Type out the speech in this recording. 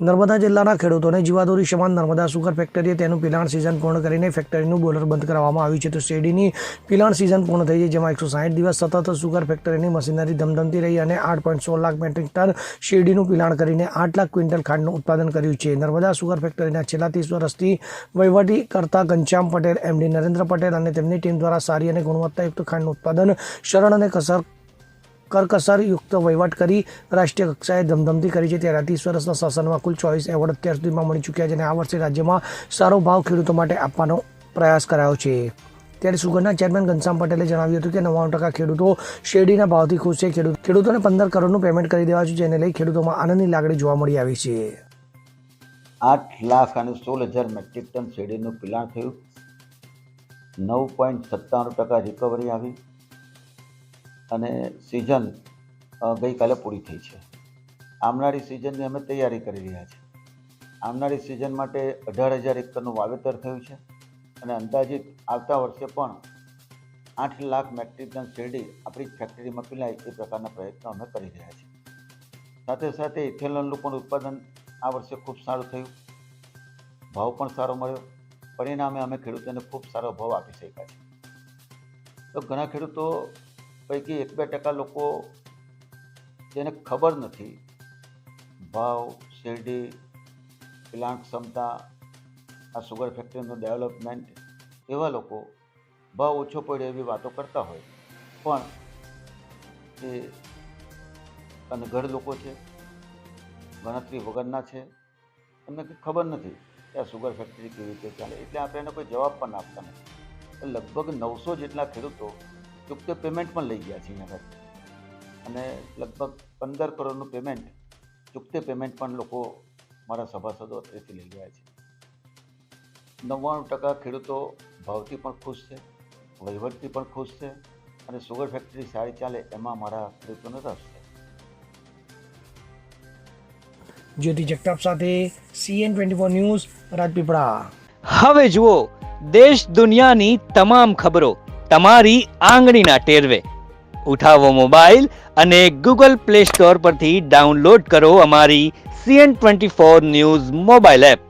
નર્મદા જિલ્લાના ખેડૂતોને જીવાદોરી સમાન નર્મદા સુગર ફેક્ટરીએ તેનું પિલાણ સિઝન પૂર્ણ કરીને ફેક્ટરીનું બોલર બંધ કરવામાં આવ્યું છે. તો શેરડીની પિલાણ સિઝન પૂર્ણ થઈ છે, જેમાં 160 દિવસ સતત સુગર ફેક્ટરીની મશીનરી ધમધમતી રહી અને 8.16 લાખ મેટ્રિક ટન શેરડીનું પિલાણ કરીને 8 લાખ ક્વિન્ટલ ખાંડનું ઉત્પાદન કર્યું છે. નર્મદા સુગર ફેક્ટરીના છેલ્લા 30 વર્ષથી વહીવટી કરતા ઘનશ્યામ પટેલ, એમડી નરેન્દ્ર પટેલ અને તેમની ટીમ દ્વારા સારી અને ગુણવત્તાયુક્ત ખાંડનું ઉત્પાદન, સરળ અને કરકસરયુક્ત વહીવટ કરી રાષ્ટ્રીય કક્ષાએ ધમધમતી કરી છે. ત્યારે 30 વર્ષના શાસનમાં કુલ 24 એવોર્ડ અત્યાર સુધીમાં મળી ચૂક્યા છે અને આ વર્ષે રાજ્યમાં સારો ભાવ ખેડૂતો માટે આપવાનો પ્રયાસ કરાયો છે. ત્યારે સુગરના ચેરમેન ઘનશ્યામ પટેલે જણાવ્યું હતું કે 99% ખેડૂતો શેરડીના ભાવથી ખુશ છે. ખેડૂતોને 15 કરોડનું પેમેન્ટ કરી દેવાયું છે, જેને લઈ ખેડૂતોમાં આનંદની લાગણી જોવા મળી આવી છે. 8,16,000 મેટ્રિક ટન શેરડીનું પિલાણ થયું, 9.97% રિકવરી આવી અને સિઝન ગઈકાલે પૂરી થઈ છે. આવનારી સિઝનની અમે તૈયારી કરી રહ્યા છીએ. આવનારી સિઝન માટે 18,000 એકરનું વાવેતર થયું છે અને અંદાજિત આવતા વર્ષે પણ 8 લાખ મેટ્રિક ટન શેરડી આપણી ફેક્ટરીમાં પીલાય એ પ્રકારના પ્રયત્નો અમે કરી રહ્યા છીએ. સાથે સાથે ઇથેનોલનું પણ ઉત્પાદન આ વર્ષે ખૂબ સારું થયું, ભાવ પણ સારો મળ્યો. પરિણામે અમે ખેડૂતોને ખૂબ સારો ભાવ આપી શક્યા છીએ. તો ઘણા ખેડૂતો પૈકી 1-2% લોકો જેને ખબર નથી ભાવ, શેરડી, પિલાણ ક્ષમતા, આ સુગર ફેક્ટરીનું ડેવલપમેન્ટ, એવા લોકો ભાવ ઓછો પડ્યો એવી વાતો કરતા હોય, પણ એ અનગઢ લોકો છે, ગણતરી વગરના છે, એમને કંઈ ખબર નથી કે આ સુગર ફેક્ટરી કેવી રીતે ચાલે, એટલે આપણે એને કોઈ જવાબ પણ આપતા નથી. લગભગ 900 જેટલા ખેડૂતો ચૂકતે પેમેન્ટ પણ લઈ ગયા છે અહીંયા આગળ અને લગભગ 15 કરોડનું પેમેન્ટ, ચૂકતે પેમેન્ટ પણ લોકો મારા સભાસદો અત્રેથી લઈ ગયા છે. 99% ખેડૂતો ભાવથી પણ ખુશ છે, વહીવટથી પણ ખુશ છે અને સુગર ફેક્ટરી સારી ચાલે એમાં મારા ખેડૂતોનો રસ છે. જ્યોતિ જગતાપ સાથે CN24 ન્યૂઝ, રાજપીપળા. હવે જુઓ દેશ દુનિયાની તમામ ખબરો તમારી આંગળીના ટેરવે. ઉઠાવો મોબાઈલ અને ગૂગલ પ્લે સ્ટોર પરથી ડાઉનલોડ કરો અમારી CN24 ન્યૂઝ મોબાઈલ એપ.